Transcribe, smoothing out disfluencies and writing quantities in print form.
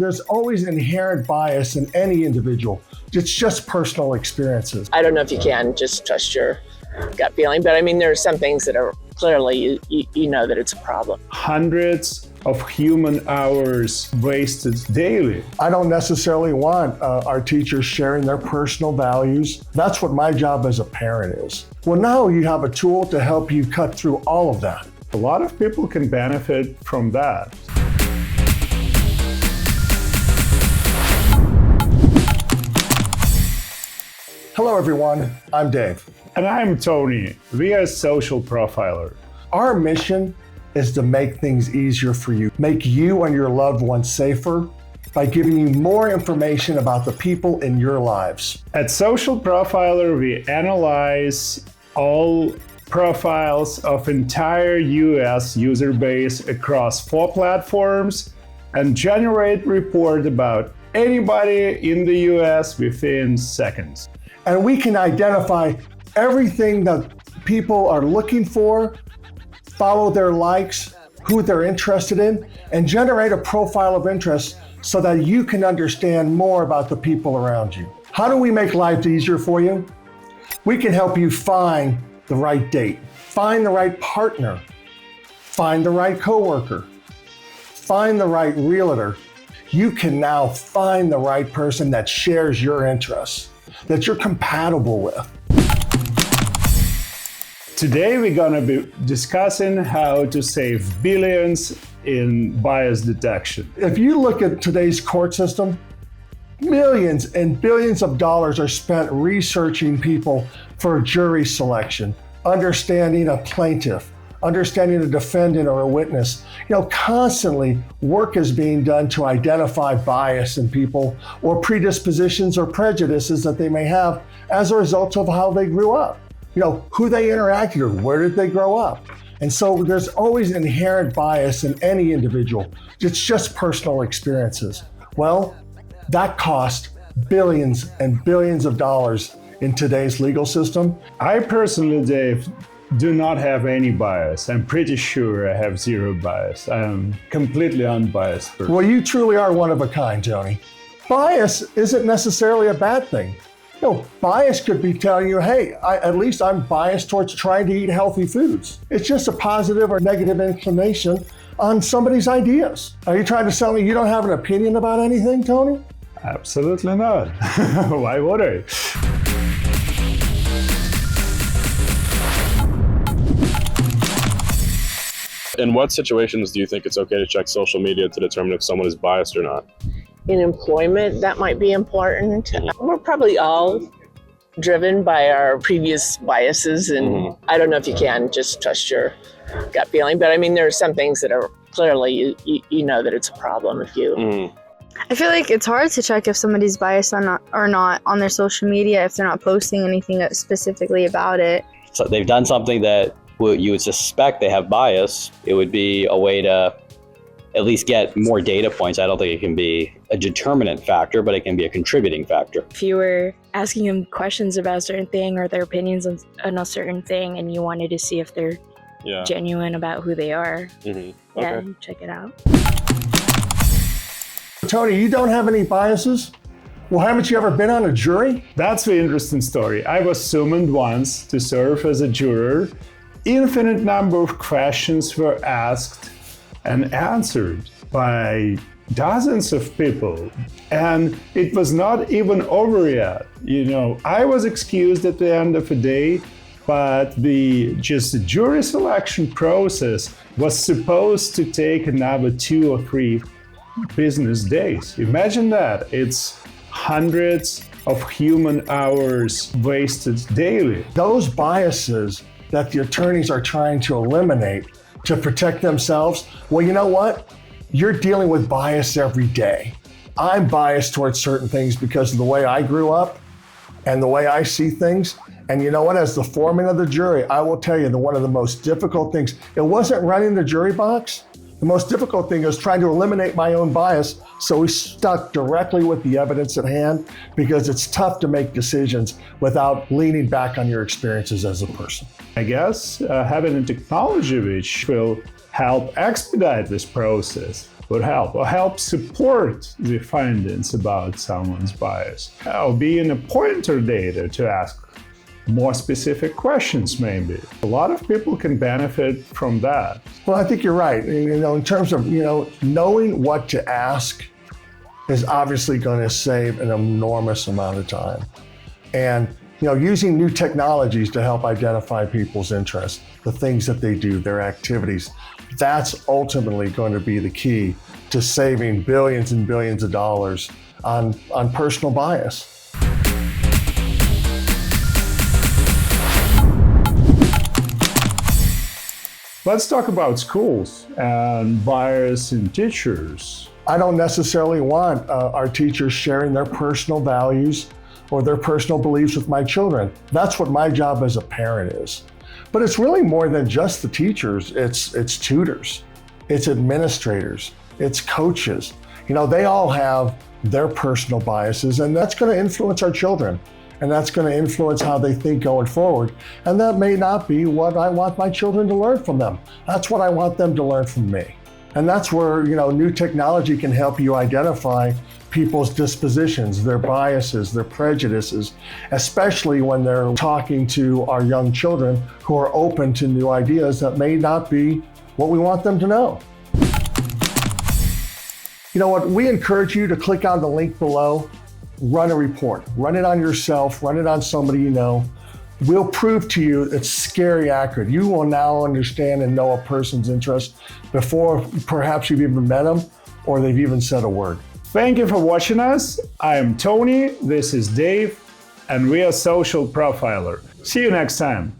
There's always inherent bias in any individual. It's just personal experiences. I don't know if you can just trust your gut feeling, but I mean, there are some things that are clearly, you know that it's a problem. Hundreds of human hours wasted daily. I don't necessarily want our teachers sharing their personal values. That's what my job as a parent is. Well, now you have a tool to help you cut through all of that. A lot of people can benefit from that. Hello, everyone. I'm Dave. And I'm Tony. We are Socialprofiler. Our mission is to make things easier for you, make you and your loved ones safer by giving you more information about the people in your lives. At Socialprofiler, we analyze all profiles of entire US user base across 4 platforms and generate report about anybody in the US within seconds. And we can identify everything that people are looking for, follow their likes, who they're interested in, and generate a profile of interest so that you can understand more about the people around you. How do we make life easier for you? We can help you find the right date, find the right partner, find the right coworker, find the right realtor. You can now find the right person that shares your interests, that you're compatible with. Today we're going to be discussing how to save billions in bias detection. If you look at today's court system, millions and billions of dollars are spent researching people for jury selection, understanding a plaintiff, understanding a defendant or a witness. Constantly work is being done to identify bias in people or predispositions or prejudices that they may have as a result of how they grew up, who they interacted with, where did they grow up. And so there's always inherent bias in any individual. It's just personal experiences. Well, that costs billions and billions of dollars in today's legal system. I personally, Dave, do not have any bias. I'm pretty sure I have zero bias. I am completely unbiased person. Well, you truly are one of a kind, Tony. Bias isn't necessarily a bad thing. Bias could be telling you, hey, at least I'm biased towards trying to eat healthy foods. It's just a positive or negative inclination on somebody's ideas. Are you trying to tell me you don't have an opinion about anything, Tony? Absolutely not. Why would I? In what situations do you think it's okay to check social media to determine if someone is biased or not? In employment, that might be important. We're probably all driven by our previous biases, and I don't know if you can just trust your gut feeling, but I mean, there are some things that are clearly, you know that it's a problem if you... I feel like it's hard to check if somebody's biased or not on their social media if they're not posting anything specifically about it. So they've done something that you would suspect they have bias. It would be a way to at least get more data points. I don't think it can be a determinant factor, but it can be a contributing factor. If you were asking them questions about a certain thing or their opinions on a certain thing and you wanted to see if they're genuine about who they are, Okay. Check it out. Tony, you don't have any biases? Well, haven't you ever been on a jury? That's the interesting story. I was summoned once to serve as a juror. Infinite number of questions were asked and answered by dozens of people. And it was not even over yet. I was excused at the end of the day, but the jury selection process was supposed to take another 2 or 3 business days. Imagine that. It's hundreds of human hours wasted daily. Those biases that the attorneys are trying to eliminate to protect themselves, well, you know what? You're dealing with bias every day. I'm biased towards certain things because of the way I grew up and the way I see things. And you know what? As the foreman of the jury, I will tell you that one of the most difficult things, it wasn't running the jury box. The most difficult thing is trying to eliminate my own bias, so we stuck directly with the evidence at hand because it's tough to make decisions without leaning back on your experiences as a person. I guess having a technology which will help expedite this process would help, or help support the findings about someone's bias, or being a pointer data to ask more specific questions, maybe. A lot of people can benefit from that. Well, I think you're right. In terms of, knowing what to ask is obviously going to save an enormous amount of time. And, using new technologies to help identify people's interests, the things that they do, their activities, that's ultimately going to be the key to saving billions and billions of dollars on personal bias. Let's talk about schools and bias in teachers. I don't necessarily want our teachers sharing their personal values or their personal beliefs with my children. That's what my job as a parent is. But it's really more than just the teachers. It's tutors, it's administrators, it's coaches. They all have their personal biases, and that's going to influence our children. And that's going to influence how they think going forward. And that may not be what I want my children to learn from them. That's what I want them to learn from me. And that's where, new technology can help you identify people's dispositions, their biases, their prejudices, especially when they're talking to our young children who are open to new ideas that may not be what we want them to know. We encourage you to click on the link below. Run a report. Run it on yourself. Run it on somebody you know. We'll prove to you it's scary accurate. You will now understand and know a person's interest before perhaps you've even met them or they've even said a word. Thank you for watching us. I am Tony, this is Dave, and we are Social Profiler. See you next time.